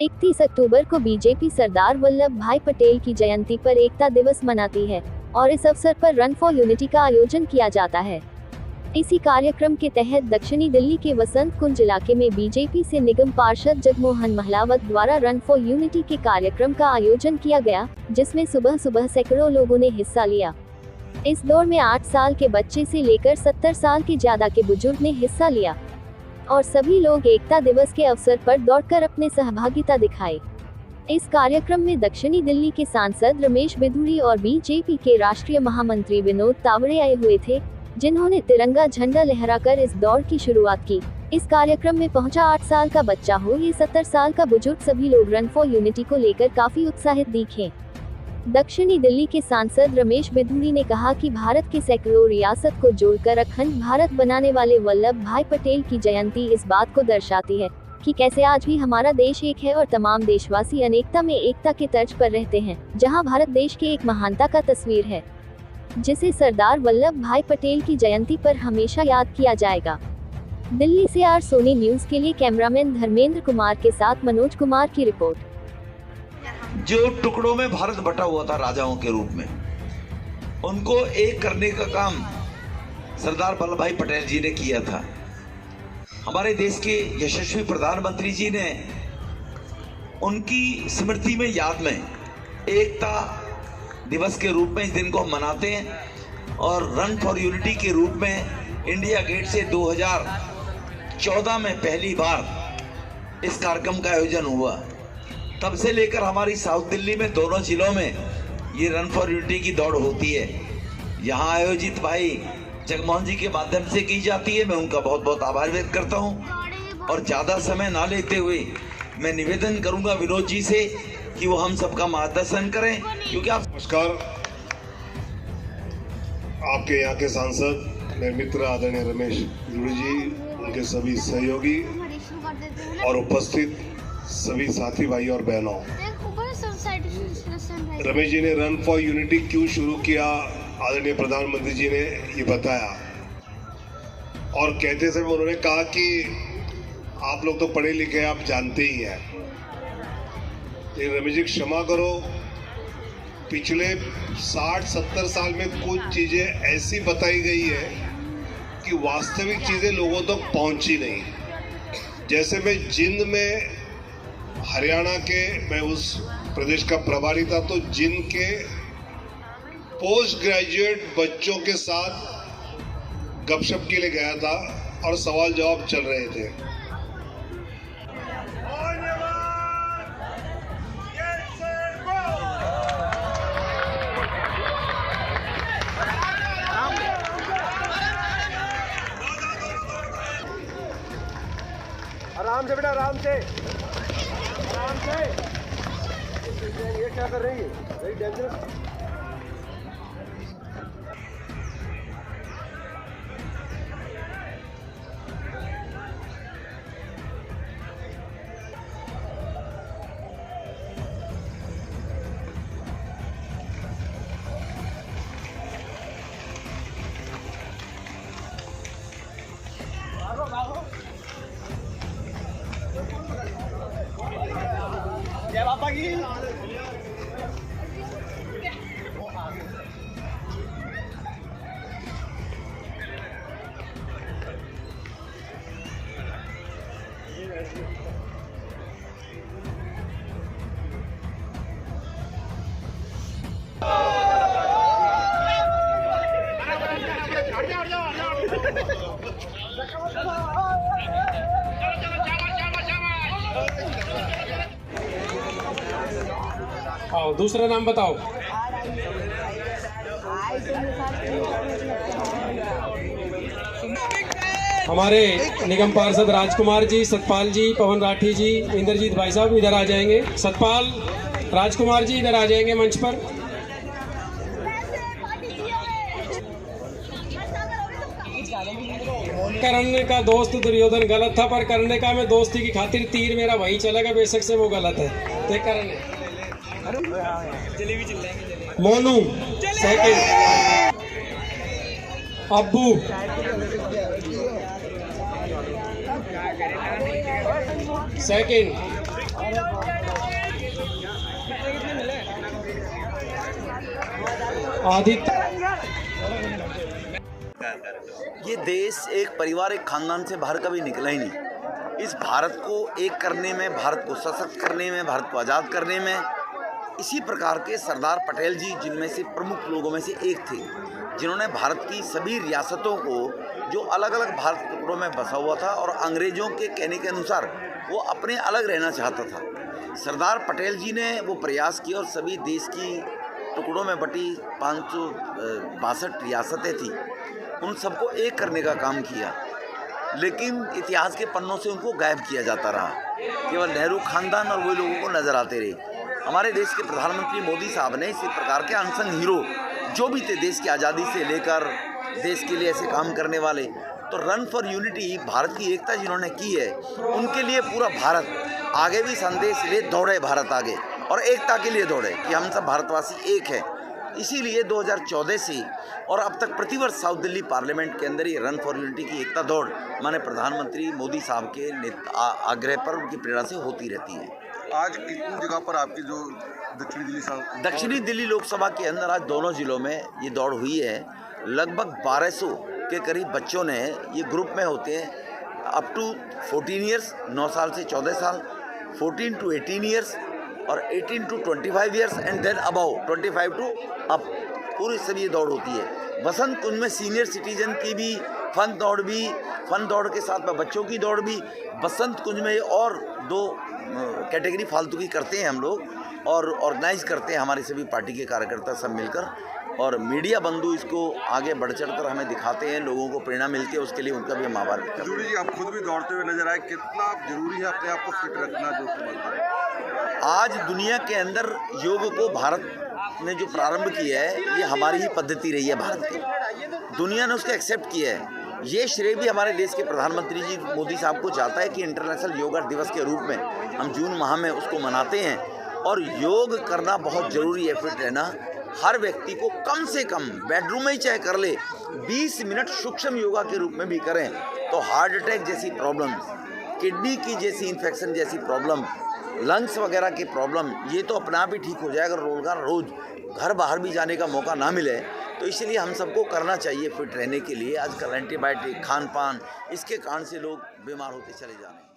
31 अक्टूबर को बीजेपी सरदार वल्लभ भाई पटेल की जयंती पर एकता दिवस मनाती है और इस अवसर पर रन फॉर यूनिटी का आयोजन किया जाता है। इसी कार्यक्रम के तहत दक्षिणी दिल्ली के वसंत कुंज इलाके में बीजेपी से निगम पार्षद जगमोहन महलावत द्वारा रन फॉर यूनिटी के कार्यक्रम का आयोजन किया गया, जिसमें सुबह सुबह सैकड़ों लोगों ने हिस्सा लिया। इस दौड़ में 8 साल के बच्चे से लेकर 70 साल के ज्यादा के बुजुर्ग ने हिस्सा लिया और सभी लोग एकता दिवस के अवसर पर दौड़कर अपने सहभागिता दिखाई। इस कार्यक्रम में दक्षिणी दिल्ली के सांसद रमेश बिधूड़ी और बीजेपी के राष्ट्रीय महामंत्री विनोद तावड़े आए हुए थे, जिन्होंने तिरंगा झंडा लहराकर इस दौड़ की शुरुआत की। इस कार्यक्रम में पहुंचा 8 साल का बच्चा हो या 70 साल का बुजुर्ग, सभी लोग रन फॉर यूनिटी को लेकर काफी उत्साहित दिखे। दक्षिणी दिल्ली के सांसद रमेश बिधूड़ी ने कहा कि भारत के सैकड़ों रियासत को जोड़कर अखंड भारत बनाने वाले वल्लभ भाई पटेल की जयंती इस बात को दर्शाती है कि कैसे आज भी हमारा देश एक है और तमाम देशवासी अनेकता में एकता के तर्ज पर रहते हैं, जहां भारत देश के एक महानता का तस्वीर है, जिसे सरदार वल्लभ भाई पटेल की जयंती पर हमेशा याद किया जाएगा। दिल्ली से आर सोनी न्यूज के लिए कैमरामैन धर्मेंद्र कुमार के साथ मनोज कुमार की रिपोर्ट। जो टुकड़ों में भारत बटा हुआ था राजाओं के रूप में, उनको एक करने का काम सरदार वल्लभ भाई पटेल जी ने किया था। हमारे देश के यशस्वी प्रधानमंत्री जी ने उनकी स्मृति में, याद में एकता दिवस के रूप में इस दिन को मनाते हैं और रन फॉर यूनिटी के रूप में इंडिया गेट से 2014 में पहली बार इस कार्यक्रम का आयोजन हुआ। तब से लेकर हमारी साउथ दिल्ली में दोनों जिलों में ये रन फॉर यूनिटी की दौड़ होती है। यहाँ आयोजित भाई जगमोहन जी के माध्यम से की जाती है। मैं उनका बहुत बहुत आभार व्यक्त करता हूँ और ज़्यादा समय ना लेते हुए मैं निवेदन करूँगा विनोद जी से कि वो हम सबका मार्गदर्शन करें, क्योंकि आप। नमस्कार। आपके यहाँ के सांसद मेरे मित्र आदरणीय रमेश बिधूड़ी जी, उनके सभी सहयोगी और उपस्थित सभी साथी भाई और बहनों, रमेश जी ने रन फॉर यूनिटी क्यों शुरू किया, आदरणीय प्रधानमंत्री जी ने ये बताया और कहते समय उन्होंने कहा कि आप लोग तो पढ़े लिखे, आप जानते ही हैं। लेकिन रमेश जी क्षमा करो, पिछले 60-70 साल में कुछ चीजें ऐसी बताई गई है कि वास्तविक चीजें लोगों तक पहुंची नहीं। जैसे मैं जिंद में, हरियाणा के, मैं उस प्रदेश का प्रभारी था, तो जिंद के पोस्ट ग्रेजुएट बच्चों के साथ गपशप के लिए गया था और सवाल जवाब चल रहे थे। आराम से बेटा, आराम से, आराम से। ये क्या कर रही है? Very dangerous. जय बाबा की। आओ, दूसरा नाम बताओ। हमारे निगम पार्षद राजकुमार जी, सतपाल जी, पवन राठी जी, इंद्रजीत भाई साहब इधर आ जाएंगे। सतपाल, राजकुमार जी इधर आ जाएंगे मंच पर। कर्ण का दोस्त दुर्योधन गलत था, पर कर्ण का मैं दोस्ती की खातिर तीर मेरा वहीं चलेगा, बेशक से वो गलत है। तो कर्ण मोनू सेकंड, अब्बू सेकंड, आदित्य। ये देश एक परिवार, एक खानदान से बाहर कभी निकला ही नहीं। इस भारत को एक करने में, भारत को सशक्त करने में, भारत को आज़ाद करने में इसी प्रकार के सरदार पटेल जी, जिनमें से प्रमुख लोगों में से एक थे, जिन्होंने भारत की सभी रियासतों को, जो अलग अलग भारत के टुकड़ों में बसा हुआ था और अंग्रेज़ों के कहने के अनुसार वो अपने अलग रहना चाहता था, सरदार पटेल जी ने वो प्रयास किया और सभी देश की टुकड़ों में बटी 562 रियासतें थी, उन सबको एक करने का काम किया। लेकिन इतिहास के पन्नों से उनको गायब किया जाता रहा, केवल नेहरू खानदान और वही लोगों को नज़र आते रहे। हमारे देश के प्रधानमंत्री मोदी साहब ने इसी प्रकार के अनसंग हीरो जो भी थे देश की आज़ादी से लेकर देश के लिए ऐसे काम करने वाले, तो रन फॉर यूनिटी, भारत की एकता जिन्होंने की है, उनके लिए पूरा भारत आगे भी संदेश ले दौड़े, भारत आगे और एकता के लिए दौड़े कि हम सब भारतवासी एक हैं। इसीलिए 2014 से और अब तक प्रतिवर्ष साउथ दिल्ली पार्लियामेंट के अंदर ये रन फॉर यूनिटी की एकता दौड़ माननीय प्रधानमंत्री मोदी साहब के आग्रह पर, उनकी प्रेरणा से होती रहती है। आज कितनी जगह पर आपकी जो दक्षिणी दिल्ली लोकसभा के अंदर आज दोनों जिलों में ये दौड़ हुई है। लगभग 1200 के करीब बच्चों ने, ये ग्रुप में होते हैं अप टू 14 ईयर्स, 9 साल से 14 साल, 14 टू 18 ईयर्स और 18 to 25 years and then about 25 to up, पूरी सभी दौड़ होती है। बसंत कुंज में सीनियर सिटीजन की भी फन दौड़ के साथ में बच्चों की दौड़ भी बसंत कुंज में, और 2 कैटेगरी फालतू की करते हैं हम लोग और ऑर्गेनाइज करते हैं हमारी सभी पार्टी के कार्यकर्ता सब मिलकर, और मीडिया बंधु इसको आगे बढ़ चढ़कर हमें दिखाते हैं, लोगों को प्रेरणा मिलती है, उसके लिए उनका भी हम आभार व्यक्त करते हैं। जी, आप खुद भी दौड़ते हुए नजर आए, कितना जरूरी है अपने आप को फिट रखना जो समझते? आज दुनिया के अंदर योग को भारत ने जो प्रारंभ किया है, ये हमारी ही पद्धति रही है भारत की, दुनिया ने उसको एक्सेप्ट किया है। ये श्रेय भी हमारे देश के प्रधानमंत्री जी मोदी साहब को जाता है कि इंटरनेशनल योगा दिवस के रूप में हम जून माह में उसको मनाते हैं, और योग करना बहुत ज़रूरी है, फिट रहना। हर व्यक्ति को कम से कम बेडरूम में ही चाहे कर ले, 20 मिनट सूक्ष्म योगा के रूप में भी करें तो हार्ट अटैक जैसी प्रॉब्लम्स, किडनी की जैसी इन्फेक्शन जैसी प्रॉब्लम, लंग्स वगैरह की प्रॉब्लम, ये तो अपने आप ही ठीक हो जाएगा। रोज़ घर बाहर भी जाने का मौका ना मिले, तो इसलिए हम सबको करना चाहिए फिट रहने के लिए। आजकल एंटीबायोटिक, खान पान, इसके कारण से लोग बीमार होते चले जा रहे हैं।